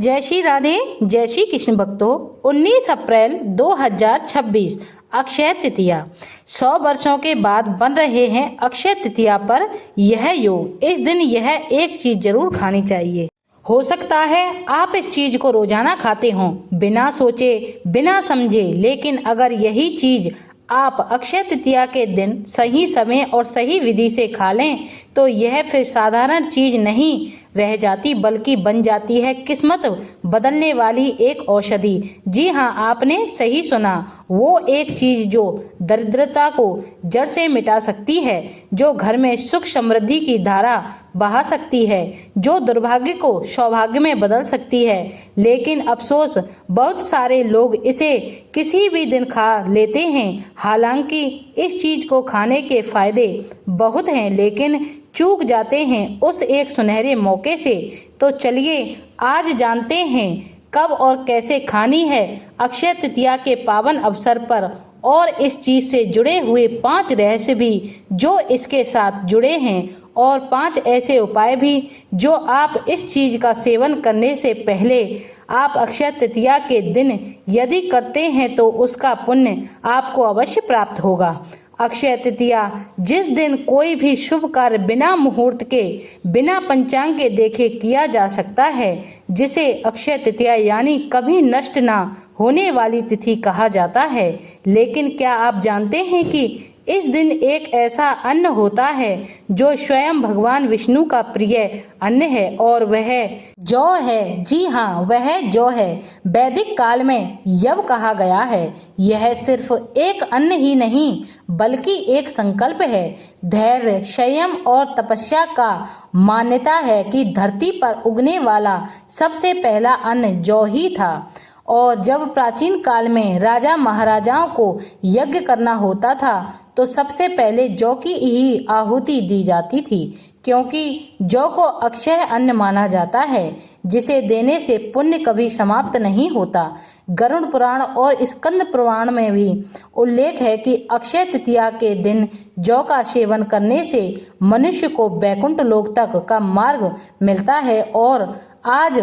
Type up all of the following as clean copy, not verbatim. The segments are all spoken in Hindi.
जय श्री राधे, जय श्री कृष्ण भक्तों। 19 अप्रैल 2026 अक्षय तृतीया। 100 वर्षों के बाद बन रहे हैं अक्षय तृतीया पर यह योग। इस दिन यह एक चीज जरूर खानी चाहिए। हो सकता है आप इस चीज को रोजाना खाते हों, बिना सोचे बिना समझे, लेकिन अगर यही चीज आप अक्षय तृतीया के दिन सही समय और सही विधि से खा लें तो यह फिर साधारण चीज नहीं रह जाती, बल्कि बन जाती है किस्मत बदलने वाली एक औषधि। जी हाँ, आपने सही सुना। वो एक चीज जो दरिद्रता को जड़ से मिटा सकती है, जो घर में सुख समृद्धि की धारा बहा सकती है, जो दुर्भाग्य को सौभाग्य में बदल सकती है। लेकिन अफसोस, बहुत सारे लोग इसे किसी भी दिन खा लेते हैं। हालांकि इस चीज को खाने के फायदे बहुत हैं, लेकिन चूक जाते हैं उस एक सुनहरे मौके से। तो चलिए आज जानते हैं कब और कैसे खानी है अक्षय तृतीया के पावन अवसर पर, और इस चीज से जुड़े हुए 5 रहस्य भी जो इसके साथ जुड़े हैं, और 5 ऐसे उपाय भी जो आप इस चीज का सेवन करने से पहले आप अक्षय तृतीया के दिन यदि करते हैं तो उसका पुण्य आपको अवश्य प्राप्त होगा। अक्षय तृतीया, जिस दिन कोई भी शुभ कार्य बिना मुहूर्त के, बिना पंचांग के देखे किया जा सकता है, जिसे अक्षय तृतीया यानी कभी नष्ट ना होने वाली तिथि कहा जाता है। लेकिन क्या आप जानते हैं कि इस दिन एक ऐसा अन्न होता है जो स्वयं भगवान विष्णु का प्रिय अन्न है, और वह जौ है। जी हाँ, वह जौ है। वैदिक काल में यव कहा गया है। यह सिर्फ एक अन्न ही नहीं बल्कि एक संकल्प है, धैर्य, संयम और तपस्या का। मान्यता है कि धरती पर उगने वाला सबसे पहला अन्न जौ ही था, और जब प्राचीन काल में राजा महाराजाओं को यज्ञ करना होता था तो सबसे पहले जौ की ही आहुति दी जाती थी, क्योंकि जौ को अक्षय अन्न माना जाता है, जिसे देने से पुण्य कभी समाप्त नहीं होता। गरुड़ पुराण और स्कंद पुराण में भी उल्लेख है कि अक्षय तृतीया के दिन जौ का सेवन करने से मनुष्य को वैकुंठ लोक तक का मार्ग मिलता है। और आज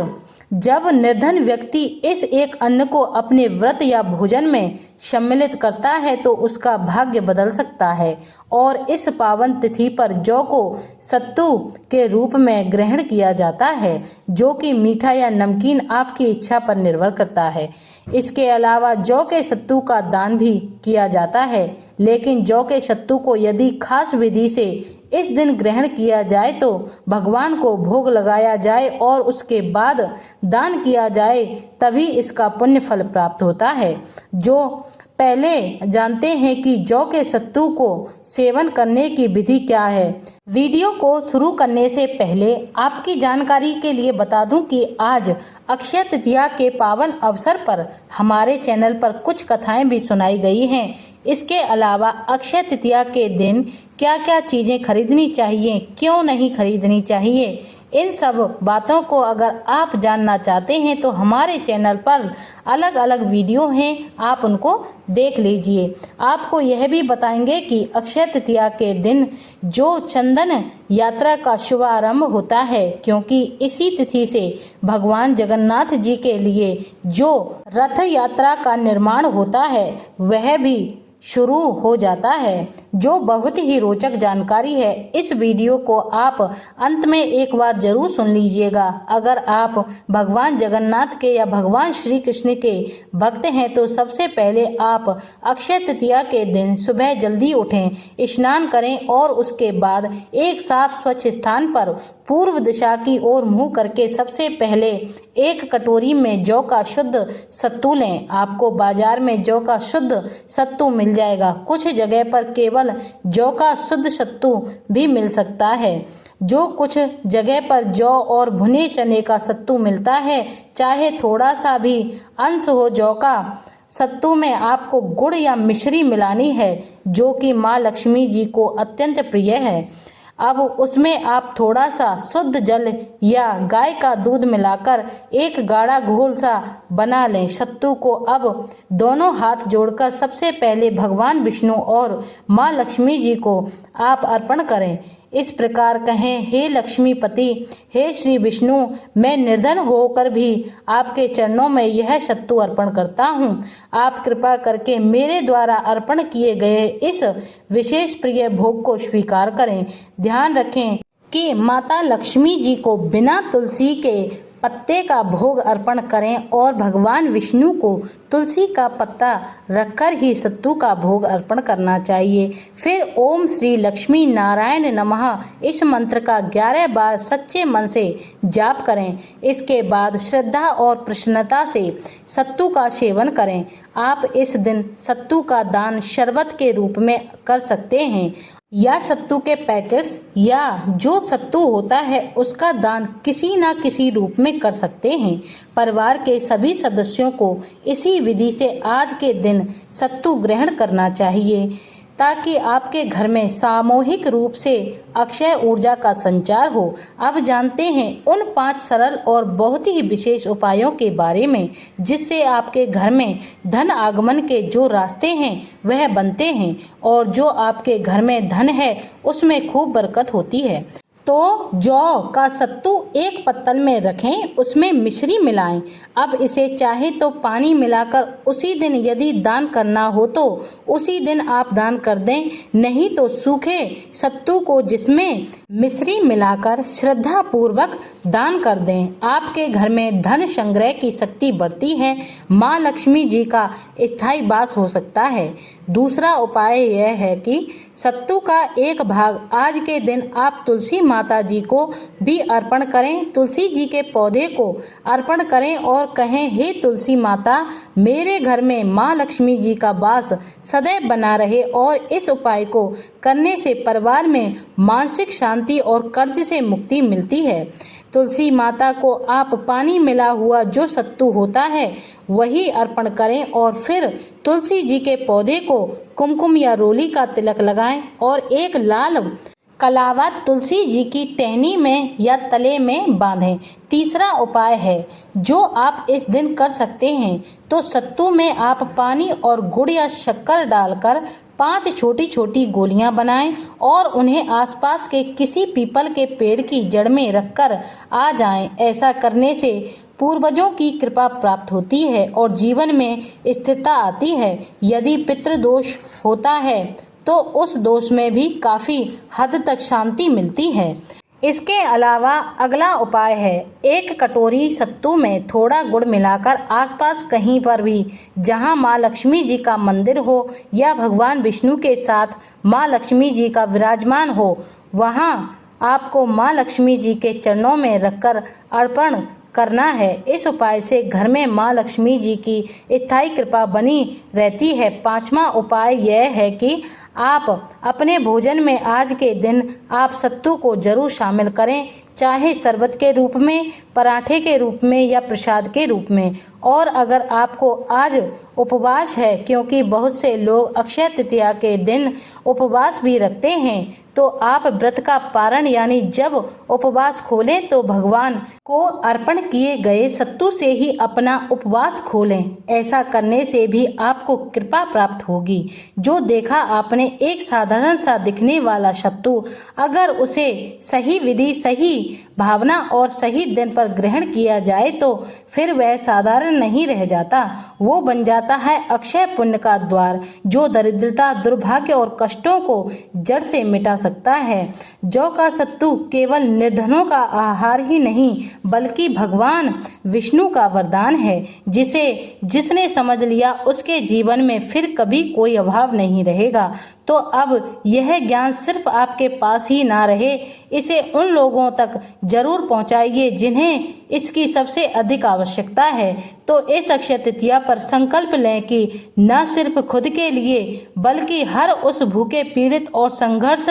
जब निर्धन व्यक्ति इस एक अन्न को अपने व्रत या भोजन में सम्मिलित करता है तो उसका भाग्य बदल सकता है। और इस पावन तिथि पर जौ को सत्तू के रूप में ग्रहण किया जाता है, जो कि मीठा या नमकीन आपकी इच्छा पर निर्भर करता है। इसके अलावा जौ के सत्तू का दान भी किया जाता है, लेकिन जौ के सत्तू को यदि खास विधि से इस दिन ग्रहण किया जाए तो भगवान को भोग लगाया जाए और उसके बाद दान किया जाए, तभी इसका पुण्य फल प्राप्त होता है। जो पहले जानते हैं कि जौ के सत्तू को सेवन करने की विधि क्या है। वीडियो को शुरू करने से पहले आपकी जानकारी के लिए बता दूं कि आज अक्षय तृतीया के पावन अवसर पर हमारे चैनल पर कुछ कथाएं भी सुनाई गई हैं। इसके अलावा अक्षय तृतीया के दिन क्या क्या चीज़ें खरीदनी चाहिए, क्यों नहीं खरीदनी चाहिए, इन सब बातों को अगर आप जानना चाहते हैं तो हमारे चैनल पर अलग अलग वीडियो हैं, आप उनको देख लीजिए। आपको यह भी बताएंगे कि अक्षय तृतीया के दिन जो चंदन यात्रा का शुभारंभ होता है, क्योंकि इसी तिथि से भगवान जगन्नाथ जी के लिए जो रथ यात्रा का निर्माण होता है वह भी शुरू हो जाता है, जो बहुत ही रोचक जानकारी है। इस वीडियो को आप अंत में एक बार जरूर सुन लीजिएगा। अगर आप भगवान जगन्नाथ के या भगवान श्री कृष्ण के भक्त हैं तो सबसे पहले आप अक्षय तृतीया के दिन सुबह जल्दी उठें, स्नान करें और उसके बाद एक साफ स्वच्छ स्थान पर पूर्व दिशा की ओर मुंह करके सबसे पहले एक कटोरी में जौ का शुद्ध सत्तू लें। आपको बाजार में जौ का शुद्ध सत्तू मिल जाएगा। कुछ जगह पर केवल जौ का शुद्ध सत्तू भी मिल सकता है। जो कुछ जगह पर जौ और भुने चने का सत्तू मिलता है, चाहे थोड़ा सा भी अंश हो जौ का सत्तू में आपको गुड़ या मिश्री मिलानी है, जो कि माँ लक्ष्मी जी को अत्यंत प्रिय है। अब उसमें आप थोड़ा सा शुद्ध जल या गाय का दूध मिलाकर एक गाढ़ा घोल सा बना लें। सत्तू को अब दोनों हाथ जोड़कर सबसे पहले भगवान विष्णु और माँ लक्ष्मी जी को आप अर्पण करें। इस प्रकार कहें, हे लक्ष्मीपति, हे श्री विष्णु, मैं निर्धन होकर भी आपके चरणों में यह सत्तू अर्पण करता हूँ। आप कृपा करके मेरे द्वारा अर्पण किए गए इस विशेष प्रिय भोग को स्वीकार करें। ध्यान रखें कि माता लक्ष्मी जी को बिना तुलसी के पत्ते का भोग अर्पण करें और भगवान विष्णु को तुलसी का पत्ता रखकर ही सत्तू का भोग अर्पण करना चाहिए। फिर ओम श्री लक्ष्मी नारायण नमः इस मंत्र का 11 बार सच्चे मन से जाप करें। इसके बाद श्रद्धा और प्रसन्नता से सत्तू का सेवन करें। आप इस दिन सत्तू का दान शरबत के रूप में कर सकते हैं या सत्तू के पैकेट्स या जो सत्तू होता है उसका दान किसी न किसी रूप में कर सकते हैं। परिवार के सभी सदस्यों को इसी विधि से आज के दिन सत्तू ग्रहण करना चाहिए ताकि आपके घर में सामूहिक रूप से अक्षय ऊर्जा का संचार हो। अब जानते हैं उन 5 सरल और बहुत ही विशेष उपायों के बारे में जिससे आपके घर में धन आगमन के जो रास्ते हैं वह बनते हैं और जो आपके घर में धन है उसमें खूब बरकत होती है। तो जौ का सत्तू एक पत्तल में रखें, उसमें मिश्री मिलाएं। अब इसे चाहे तो पानी मिलाकर उसी दिन यदि दान करना हो तो उसी दिन आप दान कर दें, नहीं तो सूखे सत्तू को जिसमें मिश्री मिलाकर श्रद्धा पूर्वक दान कर दें। आपके घर में धन संग्रह की शक्ति बढ़ती है, माँ लक्ष्मी जी का स्थायी वास हो सकता है। दूसरा उपाय यह है कि सत्तू का एक भाग आज के दिन आप तुलसी माता जी को भी अर्पण करें। तुलसी जी के पौधे को अर्पण करें और कहें, हे तुलसी माता, मेरे घर में माँ लक्ष्मी जी का वास सदैव बना रहे। और इस उपाय को करने से परिवार में मानसिक शांति और कर्ज से मुक्ति मिलती है। तुलसी माता को आप पानी मिला हुआ जो सत्तू होता है वही अर्पण करें और फिर तुलसी जी के पौधे को कुमकुम या रोली का तिलक लगाएं और एक लाल कलावा तुलसी जी की टहनी में या तले में बांधें। तीसरा उपाय है जो आप इस दिन कर सकते हैं, तो सत्तू में आप पानी और गुड़ या शक्कर डालकर 5 छोटी छोटी गोलियां बनाएं और उन्हें आसपास के किसी पीपल के पेड़ की जड़ में रखकर आ जाएं। ऐसा करने से पूर्वजों की कृपा प्राप्त होती है और जीवन में स्थिरता आती है। यदि पितृदोष होता है तो उस दोष में भी काफ़ी हद तक शांति मिलती है। इसके अलावा अगला उपाय है, एक कटोरी सत्तू में थोड़ा गुड़ मिलाकर आसपास कहीं पर भी जहां माँ लक्ष्मी जी का मंदिर हो या भगवान विष्णु के साथ माँ लक्ष्मी जी का विराजमान हो, वहां आपको माँ लक्ष्मी जी के चरणों में रखकर अर्पण करना है। इस उपाय से घर में माँ लक्ष्मी जी की स्थायी कृपा बनी रहती है। 5वां उपाय यह है कि आप अपने भोजन में आज के दिन आप सत्तू को जरूर शामिल करें, चाहे शरबत के रूप में, पराठे के रूप में या प्रसाद के रूप में। और अगर आपको आज उपवास है, क्योंकि बहुत से लोग अक्षय तृतीया के दिन उपवास भी रखते हैं, तो आप व्रत का पारण यानी जब उपवास खोलें तो भगवान को अर्पण किए गए सत्तू से ही अपना उपवास खोलें। ऐसा करने से भी आपको कृपा प्राप्त होगी। जो देखा आपने एक साधारण सा दिखने वाला सत्तू, अगर उसे सही विधि, सही भावना और सही दिन पर ग्रहण किया जाए तो फिर वह साधारण नहीं रह जाता, वो बन जाता है अक्षय पुण्य का द्वार जो दरिद्रता, दुर्भाग्य और कष्टों को जड़ से मिटा सकता है। जौ का सत्तू केवल निर्धनों का आहार ही नहीं बल्कि भगवान विष्णु का वरदान है, जिसने समझ लिया उसके जीवन में फिर कभी कोई अभाव नहीं रहेगा। तो अब यह ज्ञान सिर्फ आपके पास ही ना रहे, इसे उन लोगों तक जरूर पहुंचाइए जिन्हें इसकी सबसे अधिक आवश्यकता है। तो इस अक्षय तृतीया पर संकल्प लें कि न सिर्फ खुद के लिए बल्कि हर उस भूखे, पीड़ित और संघर्ष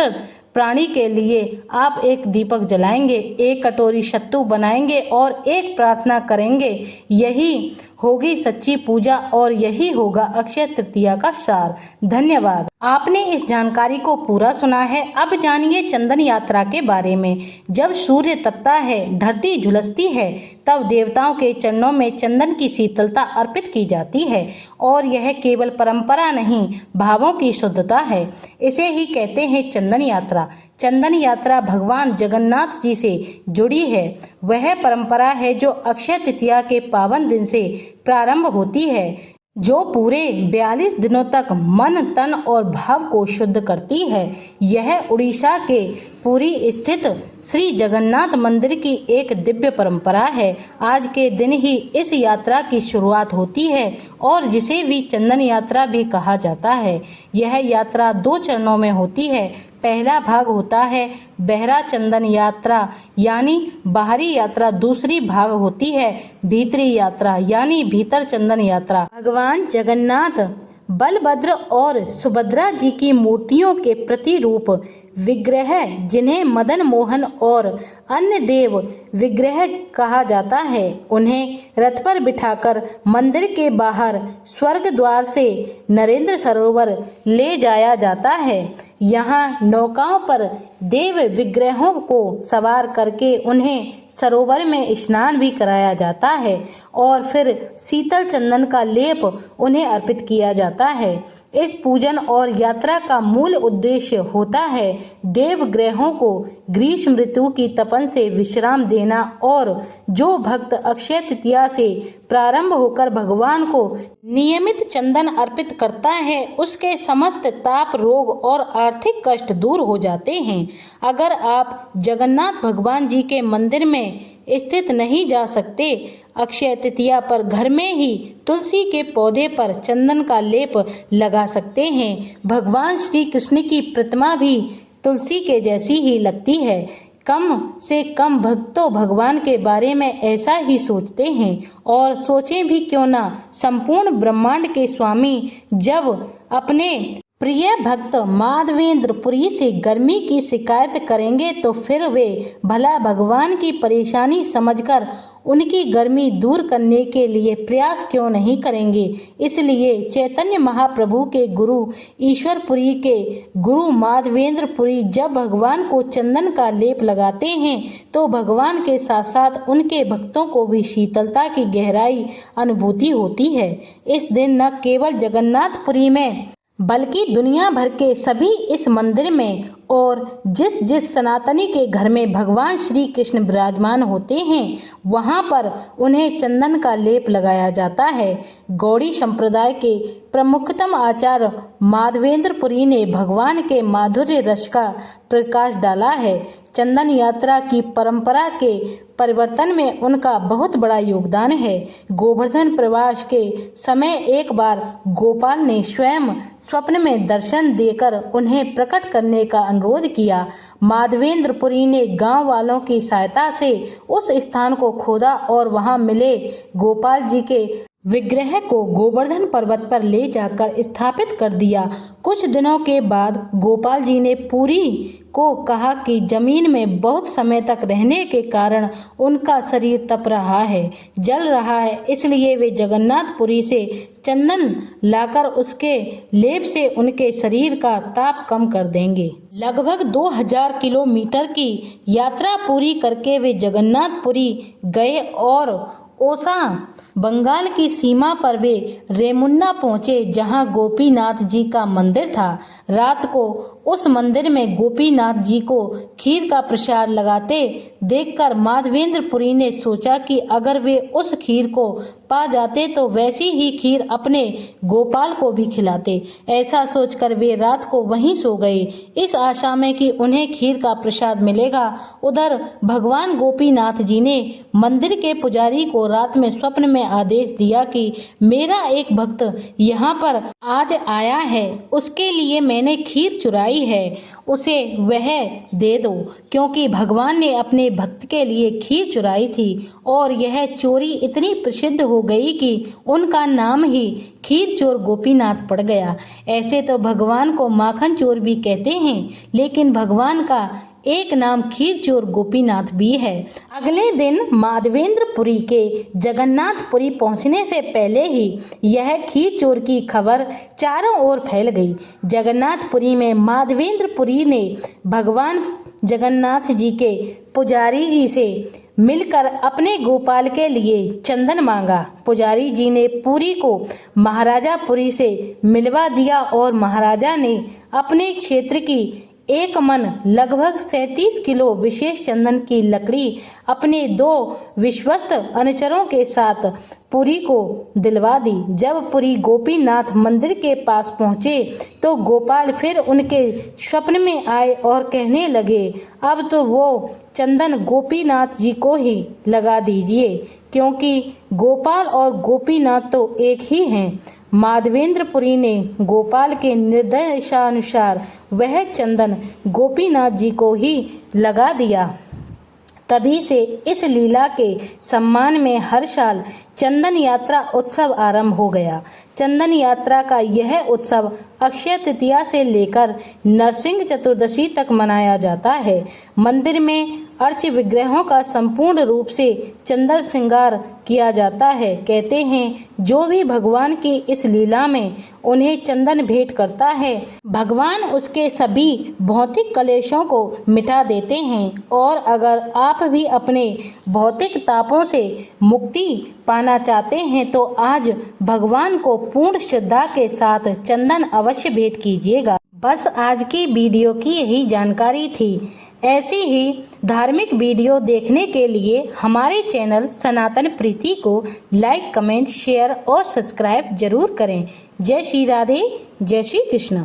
प्राणी के लिए आप एक दीपक जलाएंगे, एक कटोरी सत्तू बनाएंगे और एक प्रार्थना करेंगे। यही होगी सच्ची पूजा और यही होगा अक्षय तृतीया का सार। धन्यवाद। आपने इस जानकारी को पूरा सुना है। अब जानिए चंदन यात्रा के बारे में। जब सूर्य तपता है, धरती झुलसती है, तब देवताओं के चरणों में चंदन की शीतलता अर्पित की जाती है और यह केवल परंपरा नहीं, भावों की शुद्धता है। इसे ही कहते हैं चंदन यात्रा। चंदन यात्रा भगवान जगन्नाथ जी से जुड़ी है। वह परंपरा है जो अक्षय तृतीया के पावन दिन से प्रारंभ होती है, जो पूरे 42 दिनों तक मन, तन और भाव को शुद्ध करती है। यह उड़ीसा के पुरी स्थित श्री जगन्नाथ मंदिर की एक दिव्य परंपरा है। आज के दिन ही इस यात्रा की शुरुआत होती है और जिसे भी चंदन यात्रा भी कहा जाता है। यह यात्रा 2 चरणों में होती है। पहला भाग होता है बहरा चंदन यात्रा यानी बाहरी यात्रा। दूसरी भाग होती है भीतरी यात्रा यानी भीतर चंदन यात्रा। भगवान जगन्नाथ बलभद्र और सुभद्रा जी की मूर्तियों के प्रतिरूप विग्रह, जिन्हें मदन मोहन और अन्य देव विग्रह कहा जाता है, उन्हें रथ पर बिठाकर मंदिर के बाहर स्वर्ग द्वार से नरेंद्र सरोवर ले जाया जाता है। यहाँ नौकाओं पर देव विग्रहों को सवार करके उन्हें सरोवर में स्नान भी कराया जाता है और फिर शीतल चंदन का लेप उन्हें अर्पित किया जाता है। इस पूजन और यात्रा का मूल उद्देश्य होता है देव ग्रहों को ग्रीष्म ऋतु की तपन से विश्राम देना और जो भक्त अक्षय तृतीया से प्रारंभ होकर भगवान को नियमित चंदन अर्पित करता है, उसके समस्त ताप, रोग और आर्थिक कष्ट दूर हो जाते हैं। अगर आप जगन्नाथ भगवान जी के मंदिर में स्थित नहीं जा सकते, अक्षय तृतीया पर घर में ही तुलसी के पौधे पर चंदन का लेप लगा सकते हैं। भगवान श्री कृष्ण की प्रतिमा भी तुलसी के जैसी ही लगती है। कम से कम भक्त तो भगवान के बारे में ऐसा ही सोचते हैं और सोचें भी क्यों ना, संपूर्ण ब्रह्मांड के स्वामी जब अपने प्रिय भक्त माधवेंद्र पुरी से गर्मी की शिकायत करेंगे तो फिर वे भला भगवान की परेशानी समझकर उनकी गर्मी दूर करने के लिए प्रयास क्यों नहीं करेंगे। इसलिए चैतन्य महाप्रभु के गुरु ईश्वरपुरी के गुरु माधवेंद्र पुरी जब भगवान को चंदन का लेप लगाते हैं तो भगवान के साथ साथ उनके भक्तों को भी शीतलता की गहराई अनुभूति होती है। इस दिन न केवल जगन्नाथपुरी में बल्कि दुनिया भर के सभी इस मंदिर में और जिस जिस सनातनी के घर में भगवान श्री कृष्ण विराजमान होते हैं वहाँ पर उन्हें चंदन का लेप लगाया जाता है। गौड़ी संप्रदाय के प्रमुखतम आचार्य माधवेंद्र पुरी ने भगवान के माधुर्य रस का प्रकाश डाला है। चंदन यात्रा की परंपरा के परिवर्तन में उनका बहुत बड़ा योगदान है। गोवर्धन प्रवास के समय एक बार गोपाल ने स्वयं स्वप्न में दर्शन देकर उन्हें प्रकट करने का अनुरोध किया। माधवेंद्र पुरी ने गांव वालों की सहायता से उस स्थान को खोदा और वहां मिले गोपाल जी के विग्रह को गोवर्धन पर्वत पर ले जाकर स्थापित कर दिया। कुछ दिनों के बाद गोपाल जी ने पुरी को कहा कि जमीन में बहुत समय तक रहने के कारण उनका शरीर तप रहा है, जल रहा है, इसलिए वे जगन्नाथपुरी से चंदन लाकर उसके लेप से उनके शरीर का ताप कम कर देंगे। लगभग 2000 किलोमीटर की यात्रा पूरी करके वे जगन्नाथपुरी गए और ओसा बंगाल की सीमा पर वे रेमुन्ना पहुंचे, जहां गोपीनाथ जी का मंदिर था। रात को उस मंदिर में गोपीनाथ जी को खीर का प्रसाद लगाते देखकर माधवेंद्र पुरी ने सोचा कि अगर वे उस खीर को पा जाते तो वैसी ही खीर अपने गोपाल को भी खिलाते। ऐसा सोचकर वे रात को वहीं सो गए, इस आशा में कि उन्हें खीर का प्रसाद मिलेगा। उधर भगवान गोपीनाथ जी ने मंदिर के पुजारी को रात में स्वप्न में आदेश दिया कि मेरा एक भक्त यहाँ पर आज आया है, उसके लिए मैंने खीर चुराई है, उसे वह दे दो। क्योंकि भगवान ने अपने भक्त के लिए खीर चुराई थी और यह चोरी इतनी प्रसिद्ध हो गई कि उनका नाम ही खीर चोर गोपीनाथ पड़ गया। ऐसे तो भगवान को माखन चोर भी कहते हैं, लेकिन भगवान का एक नाम खीर चोर गोपीनाथ भी है। अगले दिन माधवेंद्रपुरी के जगन्नाथपुरी पहुंचने से पहले ही यह खीर चोर की खबर चारों ओर फैल गई। जगन्नाथपुरी में माधवेंद्रपुरी ने भगवान जगन्नाथ जी के पुजारी जी से मिलकर अपने गोपाल के लिए चंदन मांगा। पुजारी जी ने पुरी को महाराजा पुरी से मिलवा दिया और महाराजा ने अपने क्षेत्र की एक मन लगभग 37 किलो विशेष चंदन की लकड़ी अपने 2 विश्वस्त अनुचरों के साथ पुरी को दिलवा दी। जब पुरी गोपीनाथ मंदिर के पास पहुँचे तो गोपाल फिर उनके स्वप्न में आए और कहने लगे, अब तो वो चंदन गोपीनाथ जी को ही लगा दीजिए, क्योंकि गोपाल और गोपीनाथ तो एक ही हैं। माधवेंद्रपुरी ने गोपाल के निर्देशानुसार वह चंदन गोपीनाथ जी को ही लगा दिया। तभी से इस लीला के सम्मान में हर साल चंदन यात्रा उत्सव आरंभ हो गया। चंदन यात्रा का यह उत्सव अक्षय तृतीया से लेकर नरसिंह चतुर्दशी तक मनाया जाता है। मंदिर में अर्च विग्रहों का संपूर्ण रूप से चंदन श्रृंगार किया जाता है। कहते हैं जो भी भगवान की इस लीला में उन्हें चंदन भेंट करता है, भगवान उसके सभी भौतिक कलेशों को मिटा देते हैं। और अगर आप भी अपने भौतिक तापों से मुक्ति पाना चाहते हैं तो आज भगवान को पूर्ण श्रद्धा के साथ चंदन अवश्य भेंट कीजिएगा। बस आज की वीडियो की यही जानकारी थी। ऐसी ही धार्मिक वीडियो देखने के लिए हमारे चैनल सनातन प्रीति को लाइक, कमेंट, शेयर और सब्सक्राइब जरूर करें। जय श्री राधे, जय श्री कृष्ण।